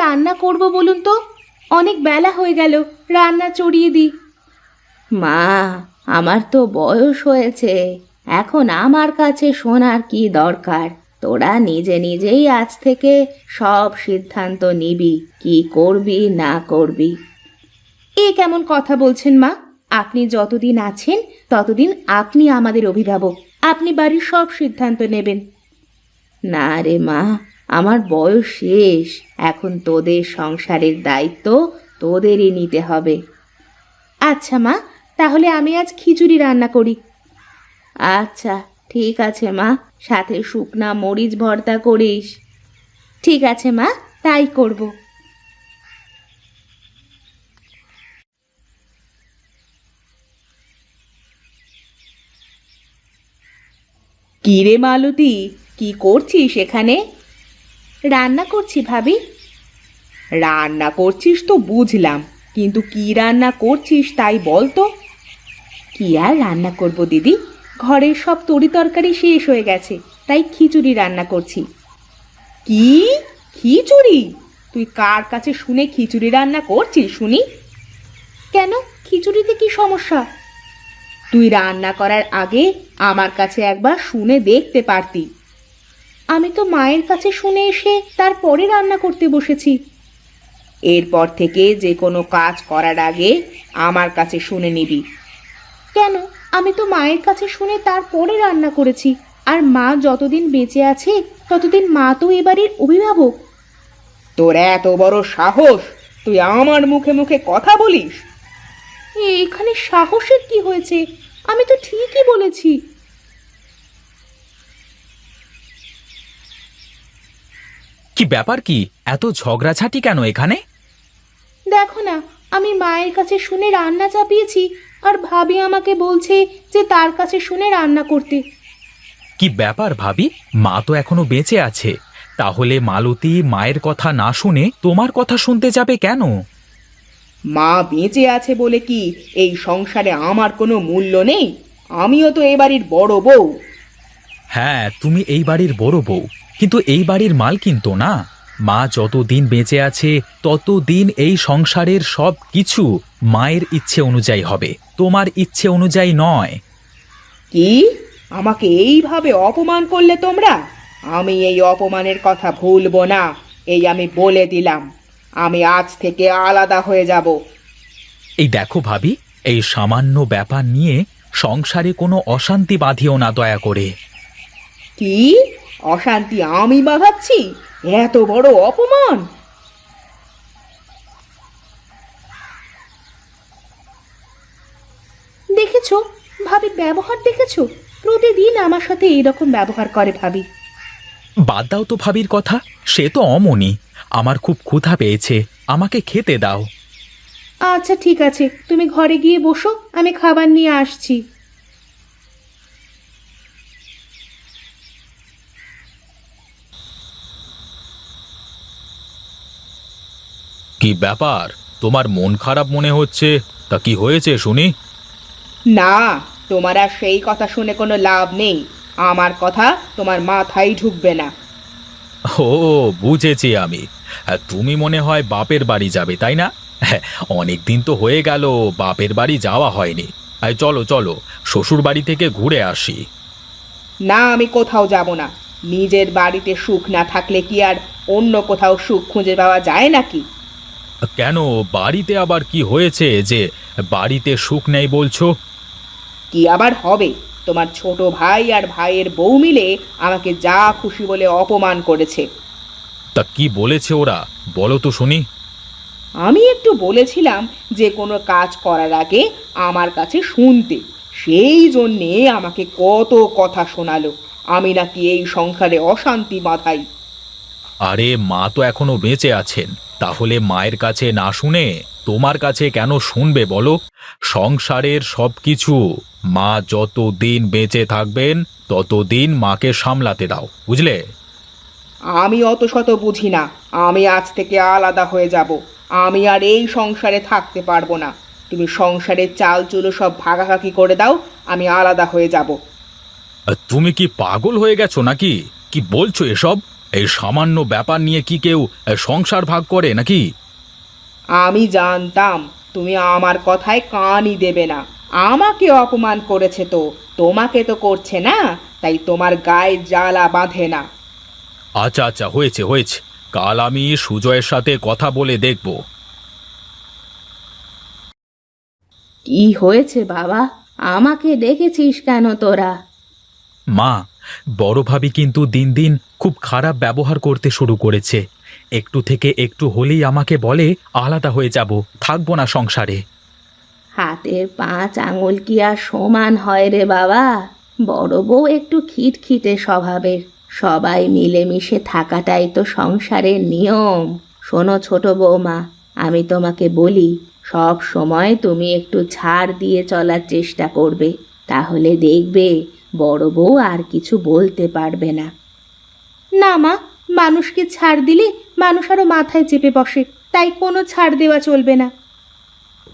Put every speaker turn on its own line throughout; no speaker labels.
রান্না করব বলুন তো? অনেক বেলা হয়ে গেল, রান্না চড়িয়ে দিই। মা, আমার তো বয়স হয়েছে, এখন আমার কাছে শোনার কি দরকার? তোরা নিজে নিজেই আজ থেকে সব সিদ্ধান্ত নিবি, কি করবি না করবি। এ কেমন কথা বলছেন মা? আপনি যতদিন আছেন ততদিন আপনি আমাদের অভিভাবক, আপনি বাড়ির সব সিদ্ধান্ত নেবেন। না রে মা, আমার বয়স শেষ, এখন তোদের সংসারের দায়িত্ব তোদেরই নিতে হবে। আচ্ছা মা, তাহলে আমি আজ খিচুড়ি রান্না করি। আচ্ছা ঠিক আছে মা, সাথে শুকনা মরিচ ভর্তা করিস। ঠিক আছে মা, তাই করব। কি রে মালতী, কি করছিস এখানে? রান্না করছি ভাবি। রান্না করছিস তো বুঝলাম, কিন্তু কি রান্না করছিস তাই বল তো। কি আর রান্না করব দিদি, ঘরের সব তরিতরকারি শেষ হয়ে গেছে, তাই খিচুড়ি রান্না করছি। কি? খিচুড়ি? তুই কার কাছে শুনে খিচুড়ি রান্না করছিস শুনি? কেন, খিচুড়িতে কি সমস্যা? তুই রান্না করার আগে আমার কাছে একবার শুনে দেখতে পারতি। আমি তো মায়ের কাছে শুনে এসে তারপরে রান্না করতে বসেছি। এরপর থেকে যে কোনো কাজ করার আগে আমার কাছে শুনে নিবি। কেন, আমি তো মায়ের কাছে শুনে তারপরে রান্না করেছি, আর মা যতদিন বেঁচে আছে ততদিন মা তো এবারের অভিভাবক। তোর এত বড় সাহস, তুই আমার মুখে মুখে কথা বলিস? এখানে সাহসের কি হয়েছে? আমি তো ঠিকই বলেছি।
কি ব্যাপার? কি এত ঝগড়াঝাটি কেন এখানে?
দেখো না, আমি মায়ের কাছে শুনে রান্না চাপিয়েছি, আর ভাবি আমাকে বলছে যে তার কাছে শুনে রান্না করতে।
কি ব্যাপার ভাবি, মা তো এখনো বেঁচে আছে, তাহলে মালতী মায়ের কথা না শুনে তোমার কথা শুনতে যাবে কেন?
মা বেঁচে আছে বলে কি এই সংসারে আমার কোনো মূল্য নেই? আমিও তো এ বাড়ির বড় বউ।
হ্যাঁ, তুমি এই বাড়ির বড় বউ, কিন্তু এই বাড়ির মালকিন তো না। মা যতদিন বেঁচে আছে ততদিন এই সংসারের সব কিছু মায়ের ইচ্ছে অনুযায়ী হবে, তোমার ইচ্ছে অনুযায়ী নয়।
কি? আমাকে এইভাবে অপমান করলে তোমরা? আমি এই অপমানের কথা ভুলবো না, এই আমি বলে দিলাম। আমি আজ থেকে আলাদা হয়ে যাব।
এই দেখো ভাবি, এই সামান্য ব্যাপার নিয়ে সংসারে কোনো অশান্তি বাঁধিও না দয়া করে।
কি? অশান্তি আমি বাঁধাচ্ছি? এত বড় অপমান! দেখেছো ভাবির ব্যবহার, দেখেছো? প্রতিদিন আমার সাথে এইরকম ব্যবহার করে ভাবি।
বাদ দাও তো ভাবির কথা, সে তো অমনি। আমার খুব ক্ষুধা পেয়েছে, আমাকে খেতে দাও।
আচ্ছা ঠিক আছে, তুমি ঘরে গিয়ে বসো, আমি খাবার নিয়ে আসছি।
কি ব্যাপার, তোমার মন খারাপ মনে হচ্ছে? তা কি হয়েছে শুনি?
না, তোমার আর সেই কথা শুনে কোনো লাভ নেই। আমার কথা তোমার মাথায় ঢুকবে না।
ও, বুঝেছি আমি। তুমি মনে হয় বাপের বাড়ি যাবে, তাই না? অনেক দিন তো হয়ে গেল বাপের বাড়ি যাওয়া হয়নি। চলো চলো, শ্বশুর বাড়ি থেকে ঘুরে আসি।
না, আমি কোথাও যাব না। নিজের বাড়িতে সুখ না থাকলে কি আর অন্য কোথাও সুখ খুঁজে পাওয়া যায় নাকি?
কেন, বাড়িতে আবার কি হয়েছে যে বাড়িতে সুখ নেই বলছো?
কি আবার হবে? তোমার ছোট ভাই আর ভাইয়ের বউ মিলে আমাকে যা খুশি বলে অপমান করেছে।
তা কি বলেছে ওরা, বলো তো শুনি।
আমি একটু বলেছিলাম যে কোনো কাজ করার আগে আমার কাছে শুনতে, সেই জন্যে আমাকে কত কথা শোনালো। আমি নাকি এই সংসারে অশান্তি বাঁধাই।
আরে মা তো এখনো বেঁচে আছেন, তাহলে মায়ের কাছে না শুনে তোমার কাছে কেন শুনবে বলো? সংসারের সবকিছু মা যতদিন বেঁচে থাকবেন ততদিন মাকে সামলাতে দাও, বুঝলে?
আমি অত শত বুঝি না। আমি আজ থেকে আলাদা হয়ে যাব। আমি আর এই সংসারে থাকতে পারবো না। তুমি সংসারের চাল চুলো সব ভাগাভাগি করে দাও, আমি আলাদা হয়ে যাব।
তুমি কি পাগল হয়ে গেছো নাকি? কি বলছো এসব? এই সামান্য ব্যাপার নিয়ে কি কেউ সংসার ভাগ করে নাকি?
আমি জানতাম তুমি আমার কথায় কানই দেবে না। আমাকে অপমান করেছে তো, তোমাকে তো করছে না, তাই তোমার গায়ে জ্বালা বাঁধে না।
আচ্ছা আচ্ছা, হয়েছে হয়েছে, কাল আমি সুজয়ের সাথে কথা বলে দেখব।
কি হয়েছে বাবা? আমাকে ডেকেছিস কেন তোরা?
মা, বড় ভাবি কিন্তু দিন দিন খুব খারাপ ব্যবহার করতে শুরু করেছে। একটু থেকে একটু হলেই আমাকে বলে আলাদা হয়ে যাব, থাকবো না সংসারে।
হাতের 5 আঙুল কি আর সমান হয় রে বাবা? বড় বউ একটু খিটখিটে স্বভাবের। সবাই মিলেমিশে থাকাটাই তো সংসারের নিয়ম। শোনো ছোট বৌমা, আমি তোমাকে বলি, সব সময় তুমি একটু ছাড় দিয়ে চলার চেষ্টা করবে, তাহলে দেখবে বড় বউ আর কিছু বলতে পারবে না। না মা, মানুষকে ছাড় দিলে মানুষ আরো মাথায় চেপে বসে, তাই কোনো ছাড় দেওয়া চলবে না।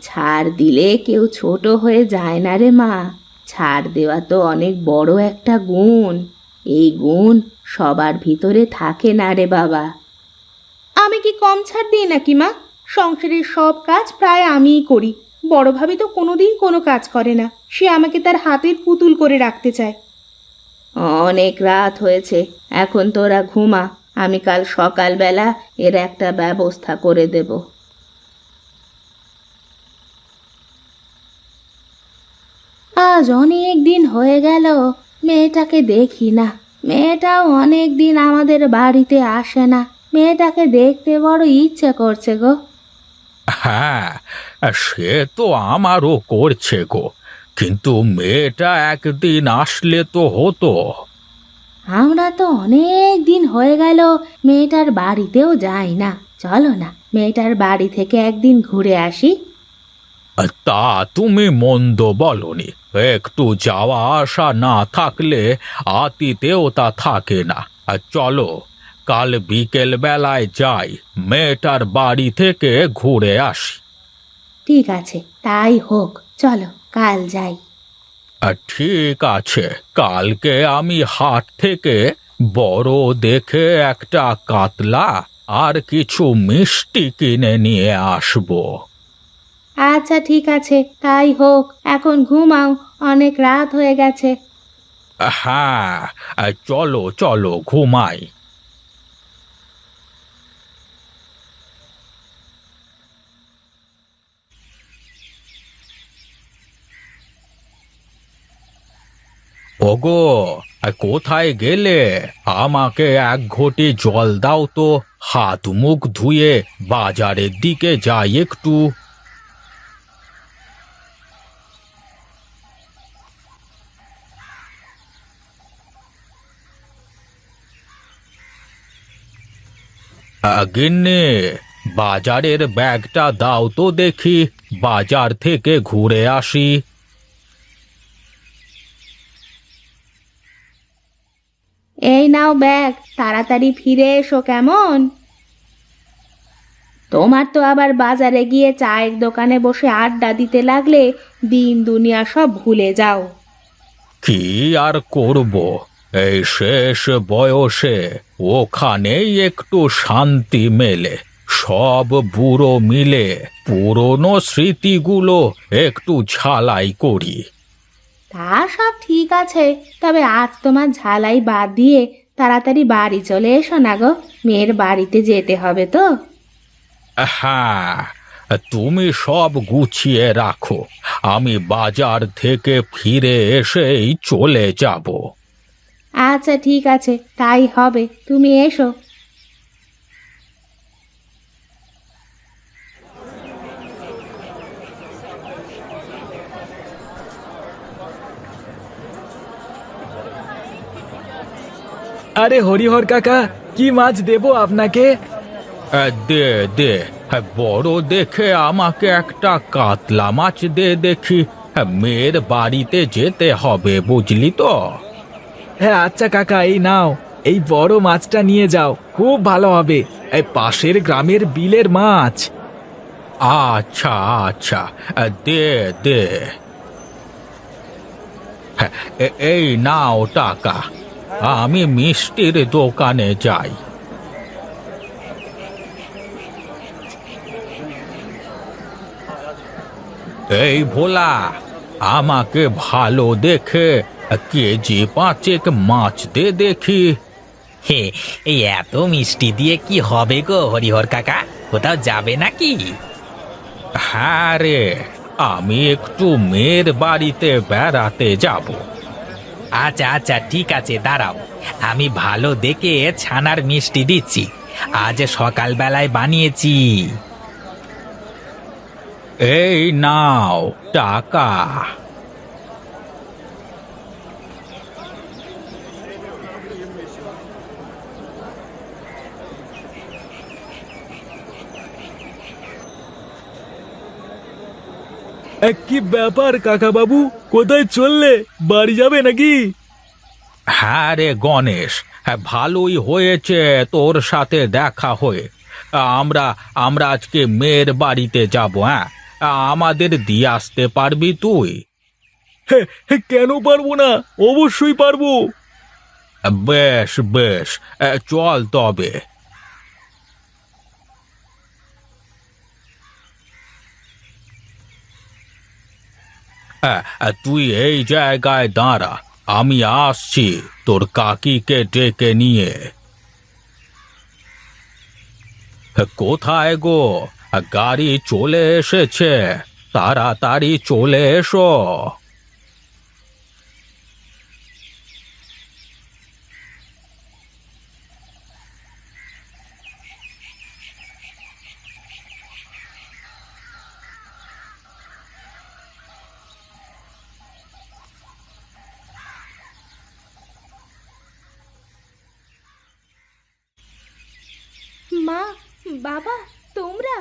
ছাড় দিলে কেউ ছোট হয়ে যায় না রে মা। ছাড় দেওয়া তো অনেক বড় একটা গুণ। এই গুণ সবার ভিতরে থাকে না রে বাবা। আমি কি কম ছাড় দিই নাকি মা? সংসারের সব কাজ প্রায় আমিই করি। বড় ভাবি তো কোনোদিন কোনো কাজ করে না, সে আমাকে তার হাতের পুতুল করে রাখতে চায়। অনেক রাত হয়েছে, এখন তোরা ঘুমা। আমি কাল সকালবেলা এর একটা ব্যবস্থা করে দেব। আজ অনেক দিন হয়ে গেল মেয়েটাকে দেখি না। মেয়েটাও অনেক দিন আমাদের বাড়িতে আসে না। মেয়েটাকে দেখতে বড় ইচ্ছে করছে গো।
হ্যাঁ, সে তো আমারও করছে গো, কিন্তু মেয়েটা একদিন আসলে তো হতো।
আমরা তো অনেক দিন হয়ে গেল মেয়েটার বাড়িতেও যাই না। চলো না, মেয়েটার বাড়ি থেকে একদিন ঘুরে আসি।
তা তুমি মন্দ বলনি, একটু যাওয়া আসা না থাকলে আতিতেও তা থাকে না। আর চলো, কাল বিকেল বেলায় যাই, মেয়েটার বাড়ি থেকে ঘুরে আসি।
ঠিক আছে, তাই হোক, চলো কাল যাই।
ঠিক আছে, কালকে আমি হাট থেকে বড় দেখে একটা কাতলা আর কিছু মিষ্টি কিনে নিয়ে আসবো।
আচ্ছা ঠিক আছে, তাই হোক। এখন ঘুমাও, অনেক রাত হয়ে গেছে।
হ্যাঁ, চলো চলো ঘুমাই। ওগো, কোথায় গেলে? আমাকে এক ঘটি জল দাও তো, হাত মুখ ধুয়ে বাজারের দিকে যাই একটু। গিন্নি, বাজারের ব্যাগটা দাও তো দেখি, বাজার থেকে ঘুরে আসি।
এই নাও ব্যাগ, তাড়াতাড়ি ফিরে এসো কেমন? তোমার তো আবার বাজারে গিয়ে চায়ের দোকানে বসে আড্ডা দিতে লাগলে দিন দুনিয়া সব ভুলে যাও।
কি আর করব, এই শেষ বয়সে ওখানেই একটু শান্তি মেলে। সব বুড়ো মিলে পুরনো স্মৃতিগুলো একটু ঝালাই করি।
তা সব ঠিক আছে, তবে আজ তোমার ঝালাই বাদ দিয়ে তাড়াতাড়ি বাড়ি চলে এসো না গো, মেয়ের বাড়িতে যেতে হবে তো।
হ্যাঁ, তুমি সব গুছিয়ে রাখো, আমি বাজার থেকে ফিরে এসেই চলে যাব।
আচ্ছা ঠিক আছে, তাই হবে, তুমি এসো।
আরে হরিহর কাকা, কি মাছ দেবো আপনাকে?
দে দে, বড় দেখে আমাকে একটা কাতলা মাছ দে দেখি। মেয়ের বাড়িতে যেতে হবে, বুঝলি তো।
হ্যাঁ আচ্ছা কাকা, এই নাও, এই বড় মাছটা নিয়ে যাও, খুব ভালো হবে। এই পাশের গ্রামের বিলের মাছ।
আচ্ছা আচ্ছা, দে দে। এই নাও টাকা। আমি মিষ্টির দোকানে যাই। এই ভোলা, আমাকে ভালো দেখে কেজি 5 মাছ দে দেখি।
হে, এই এত মিষ্টি দিয়ে কি হবে গো হরিহর কাকা? কোথাও যাবে নাকি?
হ্যাঁ রে, আমি একটু মেয়ের বাড়িতে বেড়াতে যাব।
আচ্ছা আচ্ছা, ঠিক আছে, দাঁড়াও, আমি ভালো দেখে ছানার মিষ্টি দিচ্ছি। আজ সকালবেলায় বানিয়েছি।
এই নাও টাকা।
কি ব্যাপার কাকা বাবু, কোথায় চললে? বাড়ি যাবে নাকি?
হ্যাঁ রে গণেশ, হ্যাঁ ভালোই হয়েছে তোর সাথে দেখা হয়ে। আমরা আমরা আজকে মেয়ের বাড়িতে যাব। হ্যাঁ, আমাদের দিয়ে আসতে পারবি তুই?
কেন পারবো না, অবশ্যই পারবো।
বেশ বেশ, চল তবে। তুই এই জায়গায় দাঁড়া, আমি আসছি তোর কাকিকে ডেকে নিয়ে। কোথায় গো? গাড়ি চলে এসেছে, তাড়াতাড়ি চলে এসো।
মা, বাবা, তোমরা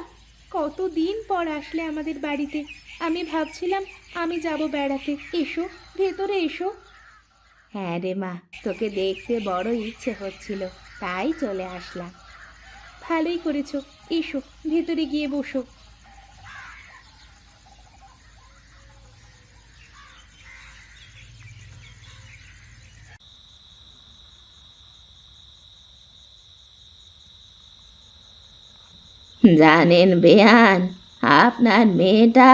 কতদিন পর আসলে আমাদের বাড়িতে। আমি ভাবছিলাম আমি যাব বেড়াতে। এসো, ভেতরে এসো। হ্যাঁ রে মা, তোকে দেখতে বড় ইচ্ছে হচ্ছিল, তাই চলে আসলাম। ভালোই করেছো, এসো ভেতরে গিয়ে বসো। জানেন বেয়ান, আপনার মেয়েটা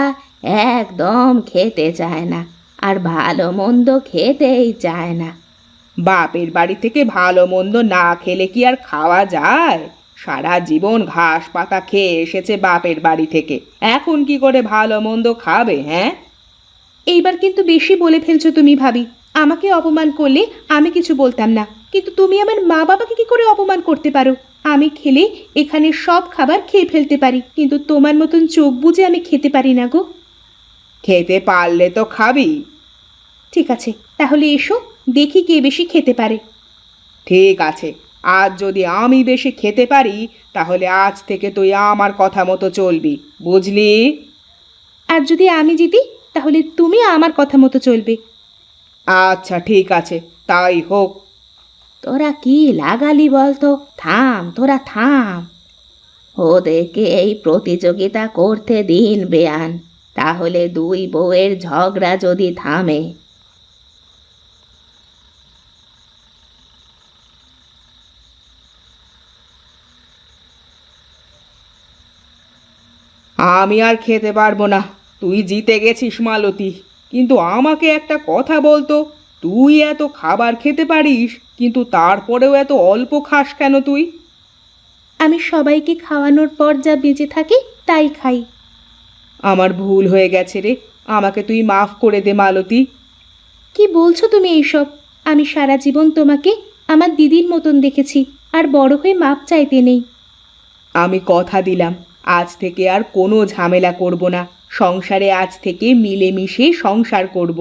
একদম খেতে চায় না, আর ভালো মন্দ খেতেই চায় না। বাপের বাড়ি থেকে ভালো মন্দ না খেলে কি আর খাওয়া যায়? সারা জীবন ঘাস পাতা খেয়ে এসেছে বাপের বাড়ি থেকে, এখন কি করে ভালো মন্দ খাবে? হ্যাঁ, এইবার কিন্তু বেশি বলে ফেলছো তুমি ভাবি। আমাকে অপমান করলে আমি কিছু বলতাম না, কিন্তু তুমি আমার মা বাবাকে কি করে অপমান করতে পারো? আমি খেলে এখানে সব খাবার খেয়ে ফেলতে পারি, কিন্তু তোমার মতন চোখ বুজে আমি খেতে পারি না গো। খেতে পারলে তো খাবি। ঠিক আছে, তাহলে এসো, দেখি কে বেশি খেতে পারে। ঠিক আছে, আজ যদি আমি বেশি খেতে পারি তাহলে আজ থেকে তুই আমার কথা মতো চলবি, বুঝলি? আর যদি আমি জিতি তাহলে তুমি আমার কথা মতো চলবে। আচ্ছা ঠিক আছে, তাই হোক। তোরা কি লাগালি বলতো? থাম, তোরা থাম। ওদেরকে এই প্রতিযোগিতা করতে দিন বেয়ান, তাহলে দুই বউয়ের ঝগড়া যদি থামে। আমি আর খেতে পারবো না, তুই জিতে গেছিস মালতী। কিন্তু আমাকে একটা কথা বলতো, তুই এত খাবার খেতে পারিস কিন্তু তারপরেও এত অল্প খাস কেন তুই? আমি সবাইকে খাওয়ানোর পর যা বেঁচে থাকি তাই খাই। আমার ভুল হয়ে গেছে রে, আমাকে তুই মাফ করে দে মালতী। কি বলছো তুমি এইসব? আমি সারা জীবন তোমাকে আমার দিদির মতন দেখেছি, আর বড় হয়ে মাপ চাইতে নেই। আমি কথা দিলাম, আজ থেকে আর কোনো ঝামেলা করব না, সংসারে আজ থেকে মিলেমিশে সংসার করব।